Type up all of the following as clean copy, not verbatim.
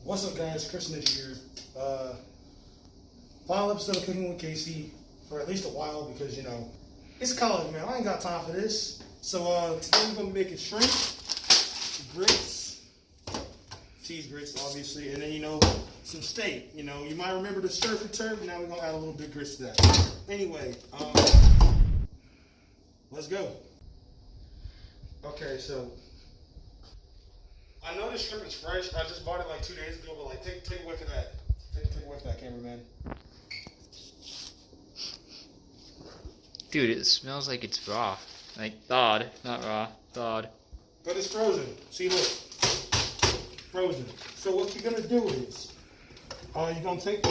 What's up, guys? Chris Ninja here. Final episode of Cooking with Casey for at least a while because, you know, it's college, man. I ain't got time for this. So today we're going to be making shrimp, grits, cheese grits, obviously, and then, you know, some steak. You know, you might remember the surf and turf, and now we're going to add a little bit of grits to that. Anyway, let's go. Okay, so I know this shrimp is fresh. I just bought it like 2 days ago, but like take a whiff of that. Take a whiff of that, cameraman. Dude, it smells like it's raw. Like thawed, not raw, thawed. But it's frozen. See, look. Frozen. So what you're gonna do is you're gonna take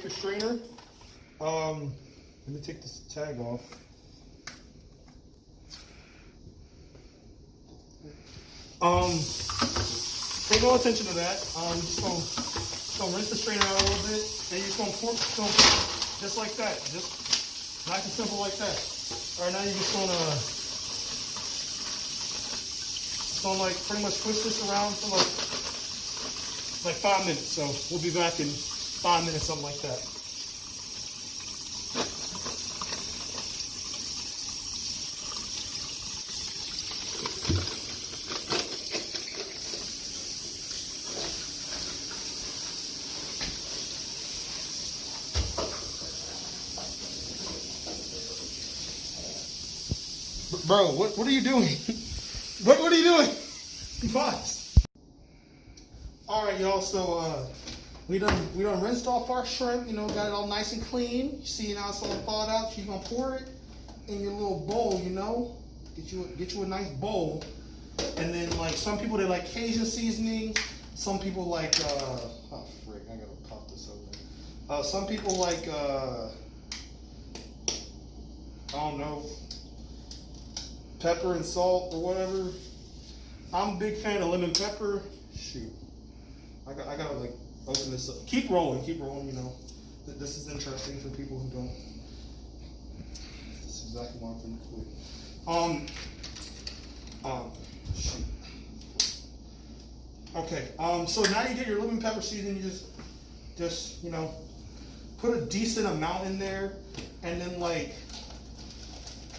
your strainer. Let me take this tag off. Pay no attention to that. You're just gonna rinse the strainer out a little bit, and you're just gonna pour, just like that, just nice and simple like that. All right, now you're just gonna like pretty much twist this around for like 5 minutes. So we'll be back in 5 minutes, something like that. Bro, what are you doing? What are you doing? Be fast. All right, y'all. So we done rinsed off our shrimp. You know, got it all nice and clean. You see now it's all thawed out. So you're gonna pour it in your little bowl. You know, get you a nice bowl. And then like some people they like Cajun seasoning. Some people like oh frick, I gotta pop this open. Some people like I don't know, pepper and salt or whatever. I'm a big fan of lemon pepper. Shoot, I gotta like open this up. Keep rolling. You know, this is interesting for people who don't. This is exactly what I'm gonna quit. Shoot. Okay. So now you get your lemon pepper seasoning. You just you know, put a decent amount in there, and then like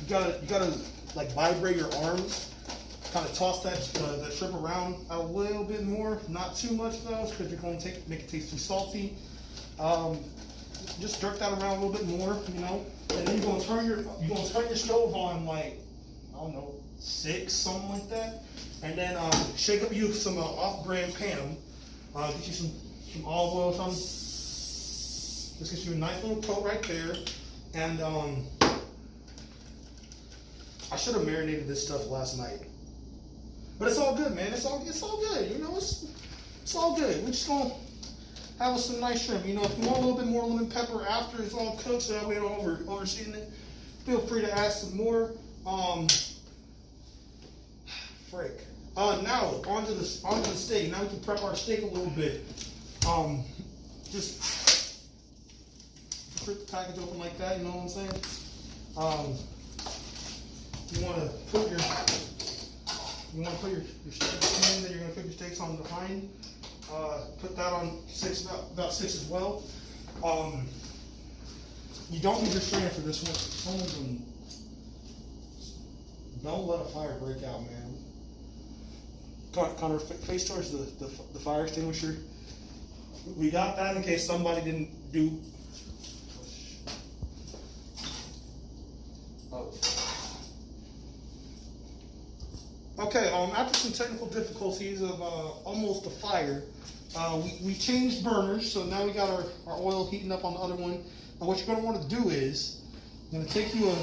you gotta like vibrate your arms, kind of toss that shrimp around a little bit more, not too much though, because you're going to make it taste too salty. Just jerk that around a little bit more, you know, and then you're going to turn your stove on like, I don't know, 6, something like that, and then shake up you some off-brand Pam, get you some olive oil or something. Just get you a nice little coat right there, and I should have marinated this stuff last night, but it's all good, man. It's all good. You know, it's all good. We're just gonna have some nice shrimp. You know, if you want a little bit more lemon pepper after it's all cooked, so that way you don't over season it, feel free to add some more. Frick. Now onto the steak. Now we can prep our steak a little bit. Just rip the package open like that. You know what I'm saying? You want to put your steaks in there. You're going to cook your steaks on behind. Put that on about 6 as well. You don't need your strainer for this one. Don't let a fire break out, man. Connor, face towards the fire extinguisher. We got that in case somebody didn't do. Oh. Okay, after some technical difficulties of almost a fire, we changed burners, so now we got our oil heating up on the other one. And what you're going to want to do is, I'm going to take you a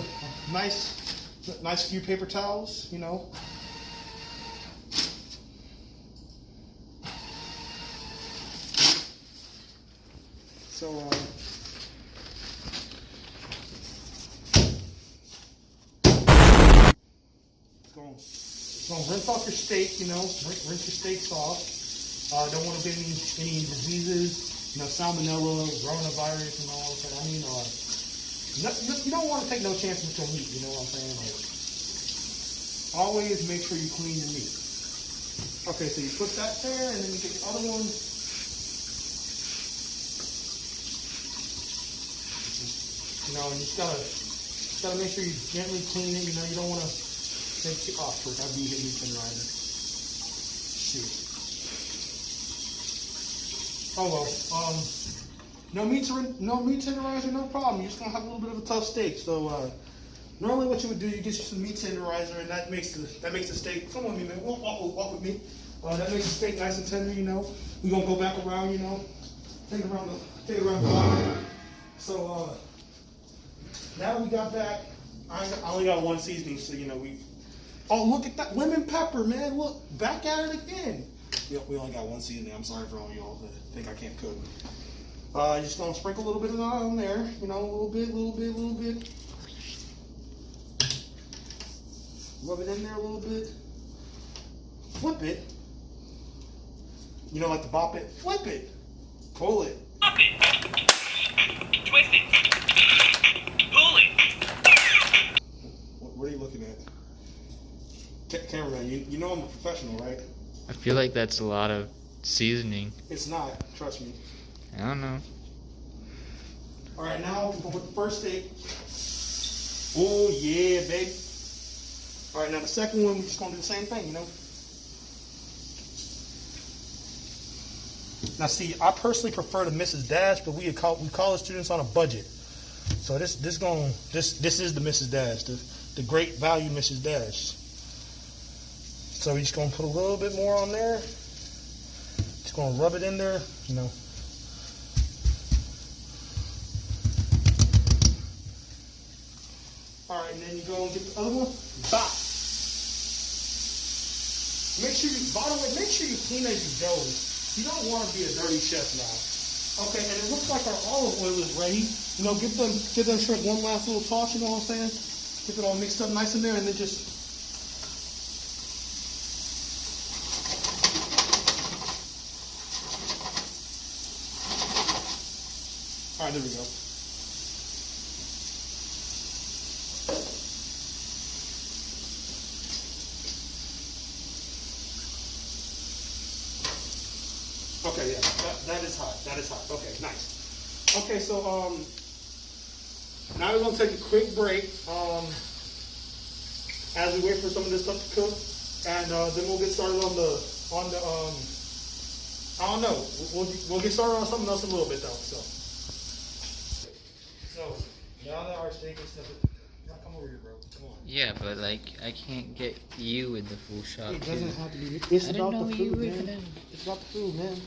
nice few paper towels, you know. So, rinse off your steak, you know, rinse your steaks off. Don't want to get any diseases, you know, salmonella, coronavirus, and all that. I mean, you don't want to take no chances with your meat, you know what I'm saying? Like, always make sure you clean your meat. Okay, so you put that there, and then you get the other one. You know, and you just gotta make sure you gently clean it. You know, you don't want to make too awkward. That'd be hitting meat tenderizer. Shoot. Oh well. No meat tenderizer, no problem. You're just gonna have a little bit of a tough steak. So normally, what you would do, you get you some meat tenderizer, and that makes the steak. Come on, me man, walk with me. That makes the steak nice and tender. You know, we're gonna go back around. You know, take it around the block. So now we got back. I only got one seasoning, so you know we. Oh, look at that lemon pepper, man! Look, back at it again. We only got one seasoning. I'm sorry for all y'all that think I can't cook. Just gonna sprinkle a little bit of that on there. You know, a little bit. Rub it in there a little bit. Flip it. You know, like the bop it. Flip it. Pull it. Bop it. Twist it. Pull it. What are you looking at? Cameraman, you know I'm a professional, right? I feel like that's a lot of seasoning. It's not. Trust me. I don't know. All right, now we're gonna put the first steak. Oh yeah, baby. All right, now the second one, we're just gonna do the same thing, you know. Now, see, I personally prefer the Mrs. Dash, but we college students on a budget, so this is the Mrs. Dash, the great value Mrs. Dash. So we're just gonna put a little bit more on there. Just gonna rub it in there, you know. All right, and then you go and get the other one. Bop. Make sure you clean as you go. You don't want to be a dirty chef now. Okay, and it looks like our olive oil is ready. You know, give them shrimp one last little toss. You know what I'm saying? Get it all mixed up nice in there, and then just. All right, there we go. Okay, yeah, that is hot. That is hot. Okay, nice. Okay, so now we're gonna take a quick break as we wait for some of this stuff to cook, and then we'll get started on the I don't know. We'll get started on something else in a little bit though. So now that our steak is stuff, come over here, bro. Come on. Yeah, but like I can't get you in the full shot. It doesn't too. have to be. It's I about didn't know the you food, were man. gonna. It's about the food, man.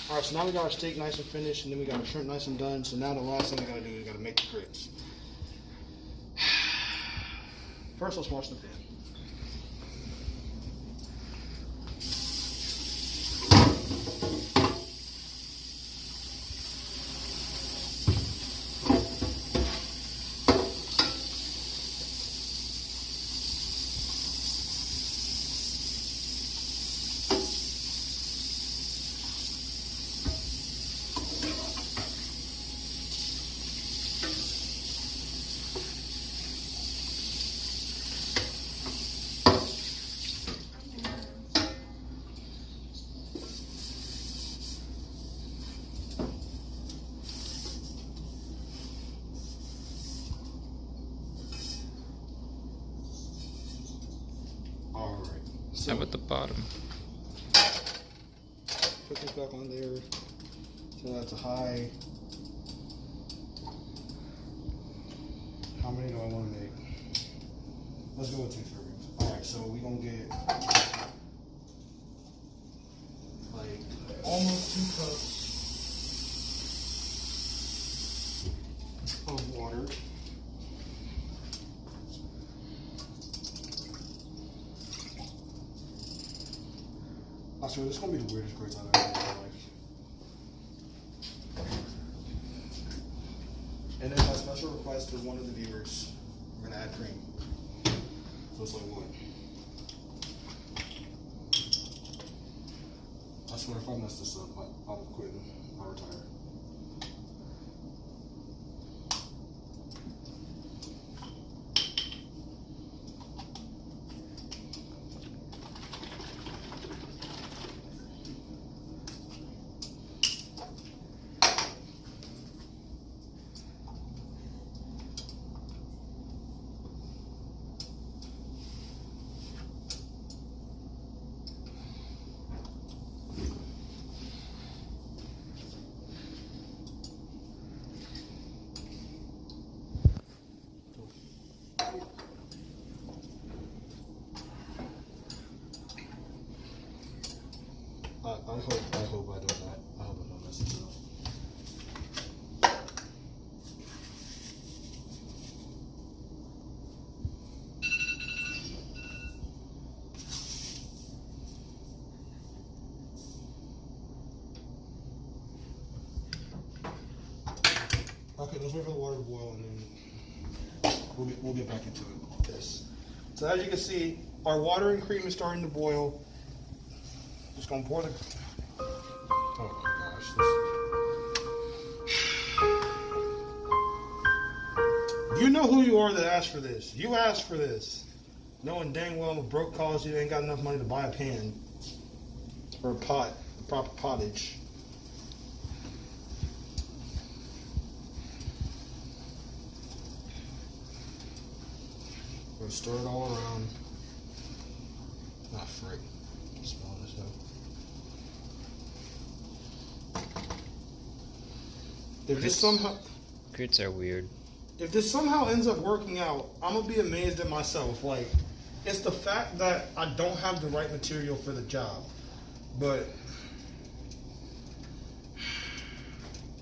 All right, so now we got our steak nice and finished, and then we got our shrimp nice and done. So now the last thing we gotta do is we gotta make the grits. First, let's wash the pan. How about the bottom? Put this back on there. So that's a high. How many do I want to make? Let's go with 2 servings. Alright, so we're going to get like almost 2 cups of water. I swear, this is going to be the weirdest grits I've ever made in my life. And then my special request to one of the viewers, we're going to add cream. So it's like what? I swear, if I mess this up, I'm quitting. I'll retire. I hope I don't that. I hope I don't mess it up. Okay, let's wait for the water to boil and then we'll get back into it. This. So as you can see, our water and cream is starting to boil. Just gonna pour the. Oh my gosh! You know who you are that asked for this. You asked for this, knowing dang well I'm a broke college. You ain't got enough money to buy a pan or a pot, proper pottage. We're gonna stir it all around. Ah, frick. Smell this out. If this somehow Grits are weird. If this somehow ends up working out, I'm gonna be amazed at myself. Like, it's the fact that I don't have the right material for the job. But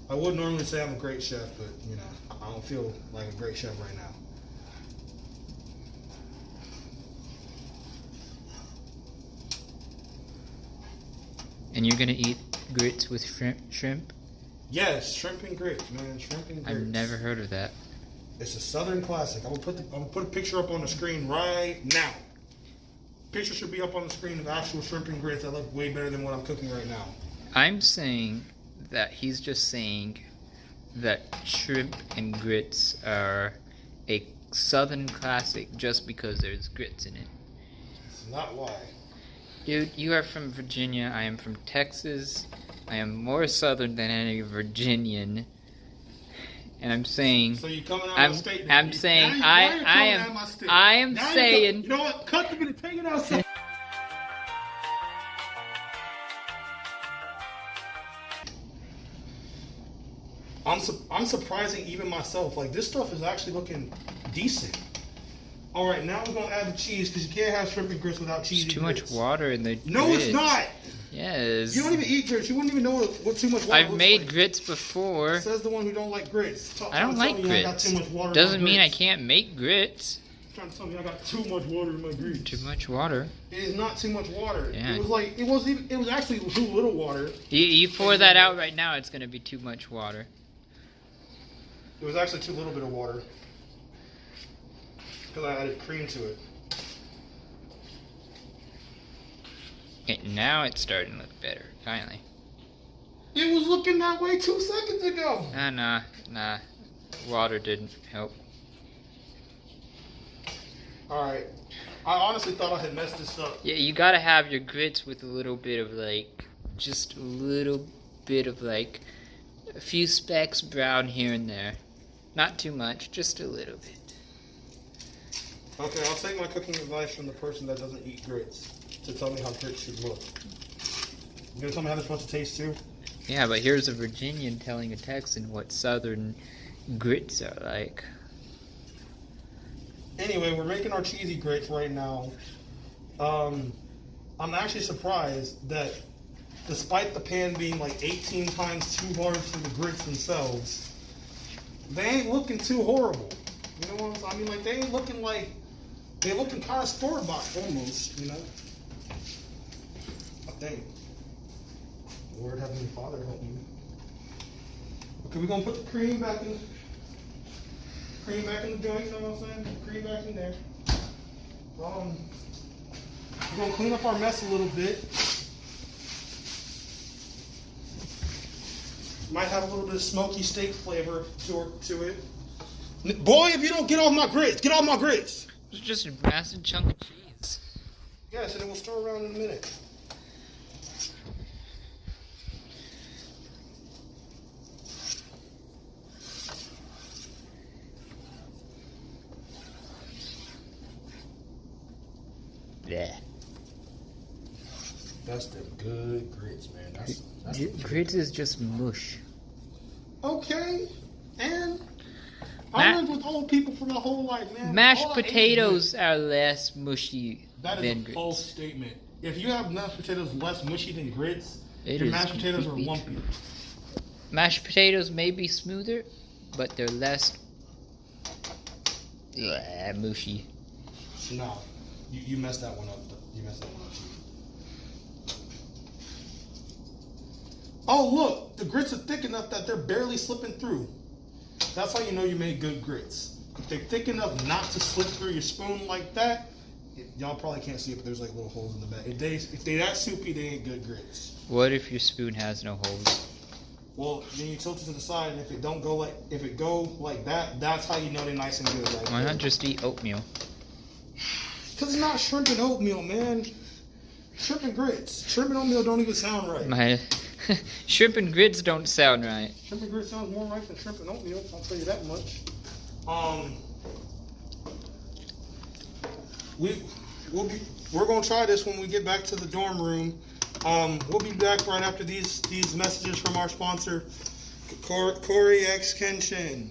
I would normally say I'm a great chef, but you know, I don't feel like a great chef right now. And you're gonna eat grits with shrimp? Yes, shrimp and grits, man. Shrimp and grits. I've never heard of that. It's a Southern classic. I'm gonna put a picture up on the screen right now. Picture should be up on the screen of actual shrimp and grits that look way better than what I'm cooking right now. I'm saying that he's just saying that shrimp and grits are a Southern classic just because there's grits in it. It's not why. Dude, you are from Virginia. I am from Texas. I am more Southern than any Virginian. And I'm saying, So you coming out of state? I'm saying, I am saying. You know what? Cut the video. Take it outside. I'm surprising even myself. Like, this stuff is actually looking decent. All right, now we're gonna add the cheese because you can't have shrimp and grits without cheese. There's too much water in the No, grits. it's not. Yes. You don't even eat grits. You wouldn't even know what too much water I've looks made like. grits before. Says the one who don't like grits. I don't like grits. Doesn't mean I can't make grits. Trying to tell me I got too much water in my grits. Too much water. It is not too much water. Yeah. It was actually too little water. You pour that out right now, it's gonna be too much water. It was actually too little bit of water because I added cream to it. Okay, now it's starting to look better. Finally. It was looking that way 2 seconds ago. Nah. Water didn't help. All right. I honestly thought I had messed this up. Yeah, you gotta have your grits with a little bit of just a little bit of a few specks brown here and there. Not too much, just a little bit. Okay, I'll take my cooking advice from the person that doesn't eat grits to tell me how grits should look. You gonna tell me how they're supposed to taste too? Yeah, but here's a Virginian telling a Texan what Southern grits are like. Anyway, we're making our cheesy grits right now. I'm actually surprised that despite the pan being 18 times too large for the grits themselves, they ain't looking too horrible. You know what I'm saying? They ain't looking they're looking kind of store-bought almost, you know? Oh, dang. Lord Heavenly Father, help me. Okay, we're gonna put the cream back in the joint, you know what I'm saying? Put the cream back in there. We're gonna clean up our mess a little bit. Might have a little bit of smoky steak flavor to it. Boy, if you don't get off my grits, get off my grits! It's just a massive chunk of cheese. Yes, and it will stir around in a minute. Yeah. That's the good grits, man. That's Grits is just mush. Okay, and I lived with old people for my whole life, man. Mashed All I ate potatoes are less mushy That is than a grits. false statement. if you have mashed potatoes less mushy than grits, It your is mashed potatoes are completely lumpy. Mashed potatoes may be smoother, but they're less mushy. No, you messed that one up. You messed that one up. Oh look, the grits are thick enough that they're barely slipping through. That's how you know you made good grits. If they're thick enough not to slip through your spoon like that, y'all probably can't see it, but there's like little holes in the back. If they that soupy, they ain't good grits. What if your spoon has no holes? Well, then you tilt it to the side, and if it go like that, that's how you know they're nice and good. Right Why there. not just eat oatmeal? Cause it's not shrimp and oatmeal, man. Shrimp and grits. Shrimp and oatmeal don't even sound right. My shrimp and grits don't sound right. Shrimp and grits sounds more right than shrimp and oatmeal. I'll tell you that much. We're gonna try this when we get back to the dorm room. We'll be back right after these messages from our sponsor, Corey X Kenshin.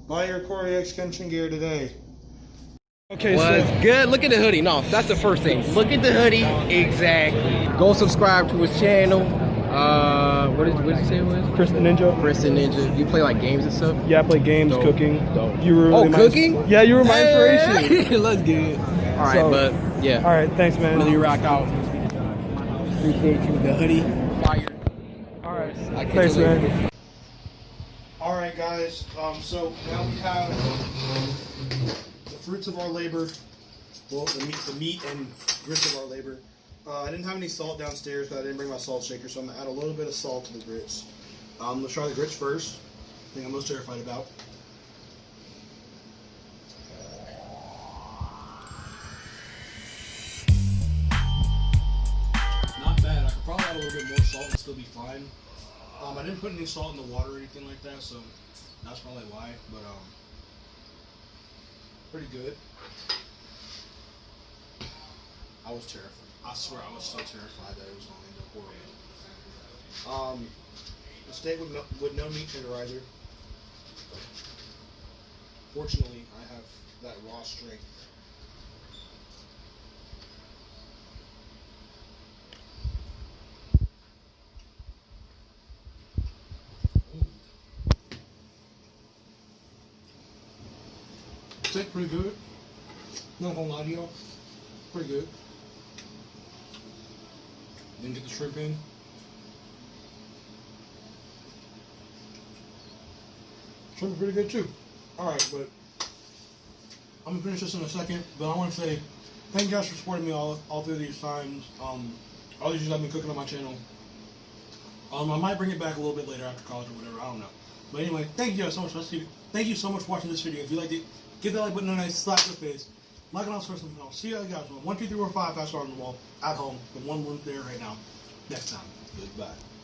Buy your Corey X Kenshin gear today. Okay, what's good? Look at the hoodie. No, that's the first thing. Look at the hoodie. Exactly. Go subscribe to his channel. What did you say it was? Chris the Ninja. Chris the Ninja. You play like games and stuff? Yeah, I play games, Dope. cooking. Dope. You were really cooking? Yeah, you were my inspiration. Hey, let's get it. All right, So, but yeah. All right, thanks, man. Really rock out. Appreciate you. The hoodie, fire. All right, I catch thanks, you later. man. All right, guys. So now we have the fruits of our labor. Well, the meat and grits of our labor. I didn't have any salt downstairs, but I didn't bring my salt shaker, so I'm gonna add a little bit of salt to the grits. Let's try the grits first. The thing I'm most terrified about. Not bad. I could probably add a little bit more salt and still be fine. I didn't put any salt in the water or anything like that, so that's probably why. But pretty good. I was terrified. I swear I was so terrified that it was going to end up horrible. A steak with no meat tenderizer. Fortunately, I have that raw strength. Steak pretty good. Not gonna lie to y'all. Pretty good. Then get the shrimp in. Shrimp is pretty good too. Alright, but I'm gonna finish this in a second. But I want to say thank you guys for supporting me all through these times. All these years I've been cooking on my channel. I might bring it back a little bit later after college or whatever. I don't know. But anyway, thank you guys so much. Thank you so much for watching this video. If you liked it, give that like button a nice slap to the face. Like and all sorts of stuff. I'll see you guys on 1, 2, 3, 4, 5 fast on the wall at home. The one room there right now. Next time. Goodbye.